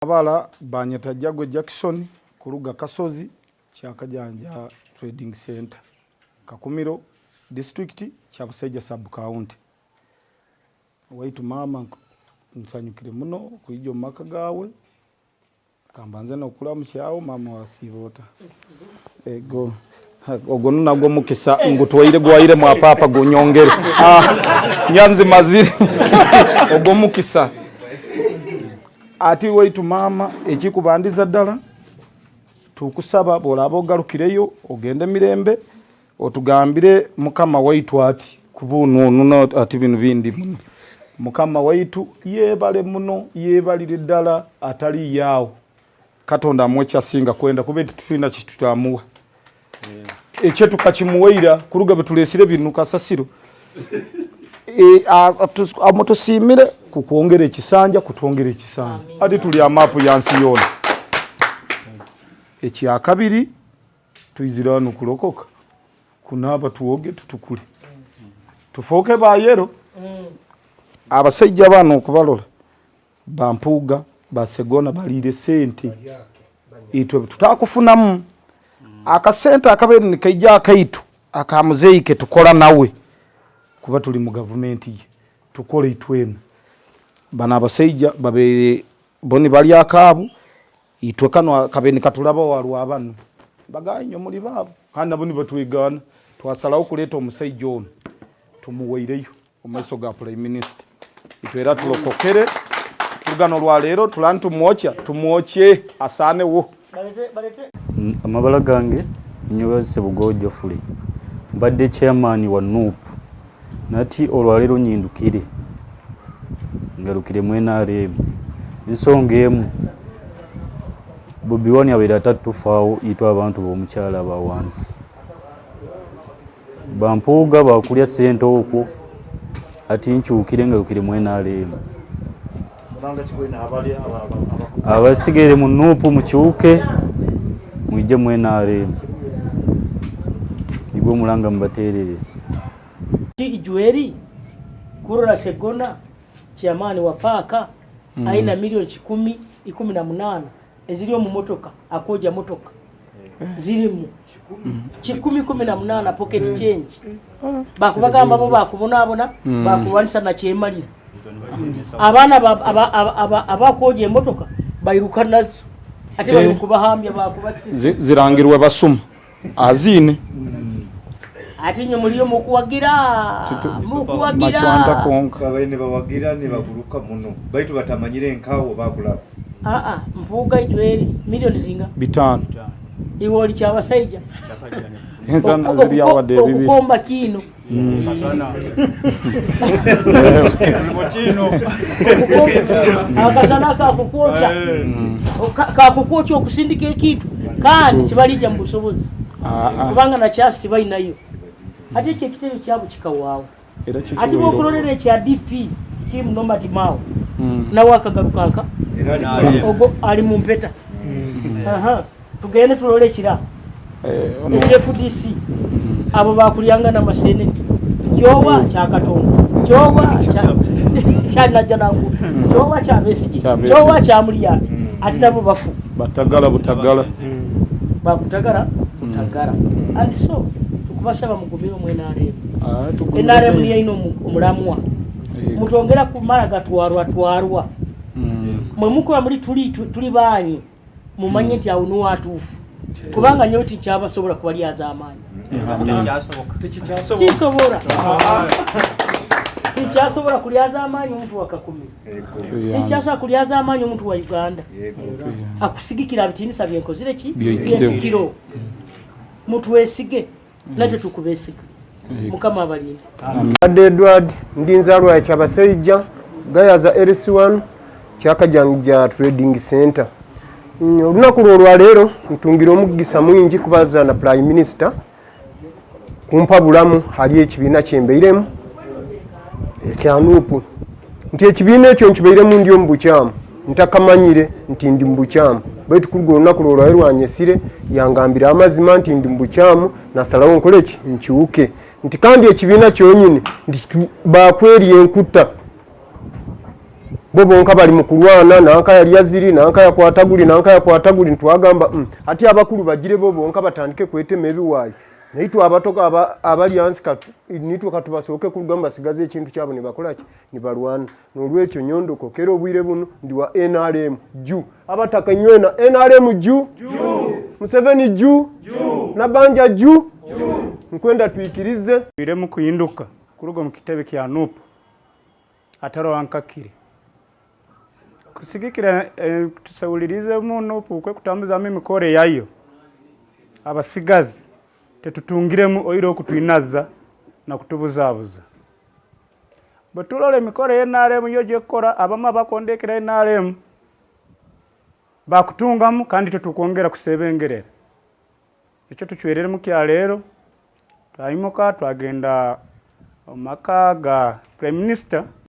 Abala banyeta Jagwe Jackson kuruga Kasozi Kyakajanja Trading Center Kakumiro District Kyabasajja Sub County. Waitu mama nsanyukire muno kuijo maka gawe kambanze nokula mukyawo mama wasibota ego ogonu nagwo mukisa ngutwaire gwaire mwa papa gonyongere nyanzi maziri ogwo mukisa ati waitu mama ekikubandiza ddala tukusaba bolaba ogalukireyo ogende mirembe otugambire mukama waitu ati kubunu nuno ati binu bindi muno mukama waitu yebale muno yebalire ddala atali yawo katonda amwecha singa kwenda kubeti tufina kitutamuwa ekyetu kakimuweira kuruga betulesire binu kasasiro amotosimire kukuongera ekisanja kutwongera ekisanja adi tuli amapu yansi yona ekyakabiri tuizirano kulokoka kunaba tuwoge tutukule tufoke bayero abasajja bano okubalola bampuga basegona balire sente itwe tutakufunamu akasente akabere nikajja akaitu akamuzeike tukola nawe kuba tuli mu government ye tukole itwena bana abasajja babere boni bali akabu itwe kano kabeni katulaba walwa abanu baganyo muri babo kandi aboni batwigana twasalaho kuleta omusajja ono tumuweireyo omaiso ga prime minister itwera tulokokere tugano lwa lero tulantu mwocha tumwoche asane wo balete amabala gange nyobaze bugojo fuli mbadde chairman wa NUP nati olwalero nyindukire ngarukire mwena rem nsongemu Bobi Wine abera tatufawo itwa abantu bomukyala ba wansi bampuga bakulya sente okwo ati nkyukire ngarukire mwena rem abasigere mu NUP mukyuke mwije mwena rem igwe mulanga mbaterere Ijweri kurora segona chiamani wa paka aina milioni 18 ezili mu motoka akoja motoka zilimu 18 pocket change bakubagamba bo bakubonabona bakubanisa na kyemalira abana abakoje motoka bayiruka nazo ate bali kubahambya bakubasi zirangirwe basuma azine ati nyo muliyo mukuwagira matwanda konka bene bawagira ne baguruka muno baitu batamanyire nkawo bakula mpuga ijweri milioni zinga 5 iwoli kyabasajja ensana ziri yawade bibi okukomba kino masana akasana kakukocha okusindika ekintu kandi kibalija mu busobozi kubanga na chasti bayinayo ate ekitebe kyabo kikawawo ati bokulolera ekya DP kim nomati mawo nawe akagarukanka ogo ali mu mpeta tugende tulole ekira FDC abo bakulyanga na masene kyowa kyakatongo kyowa kyana janangu kyowa kya besiji kyowa kya muliya ati nabo bafu batagala butagala bakutagara butagara and so tukubasaba mugumiro mwenare enare mliya ino omulamwa mutongera kumara gatwarwa mwe muko muri tuli banyi mumanye nti awo no atufu kubanga nyoti cyaba sobora kubali azamanyi tisobora tichasobora kuliaza amanyi omuntu wakakumi tichasa kuliaza amanyi omuntu wa Uganda akusigikira bitinisa byenkozire ki byekiro mutu wesige nacho tukubesiga mukama abalinde Edward ndinzalwa ya Kyabasajja gayaza LC1 Kyakajanja Trading Center olunaku lwa lero ntungira omugisa mwingi kubaza na Prime Minister kumpa bulamu hali ekibiina kyembeiremu ekya NUP nti ekibiina ekyo nkibeiremu ndi omubukyamu ntakamanyire nti ndi mbukyamu baitu kugo olunaku lwa lero anyesire yangambira amazima nti ndi mbukyamu nasalawo nkole ki nkyuke nti kandi ekibiina kyonyine nti bakweri enkutta bo bonka bali mu kulwana nanka yali yaziri nanka yakwata guli ntwagamba ati abakulu bagire bo bonka batandike kwetema ebiwaayi naitwa abatoka abali yansi nitwe katubasooke kugamba sigaze ekintu kyabo ne bakola ki ne balwana n'olwekyo nyondoko kero obwire buno ndi wa NRM ju abataka nywena NRM ju Museveni ju Nabbanja ju nkwenda tuikirize bire mu kuyinduka kuruga mu kitebe kya NUP ataro ankakire kusigikira tusawulirize mu NUP ukwe kutambuza mikore yayo abasigazi tetutungiremu oiro okutwinaza na kutubuzaabuza bwetulole emikore y'NRM yo gyekkola abamu abakondekera NRM bakutungamu kandi tetukwongera kusebengerera ekyo tukywerere mu kyaleero twayimuka twagenda omaka ga Prime Minister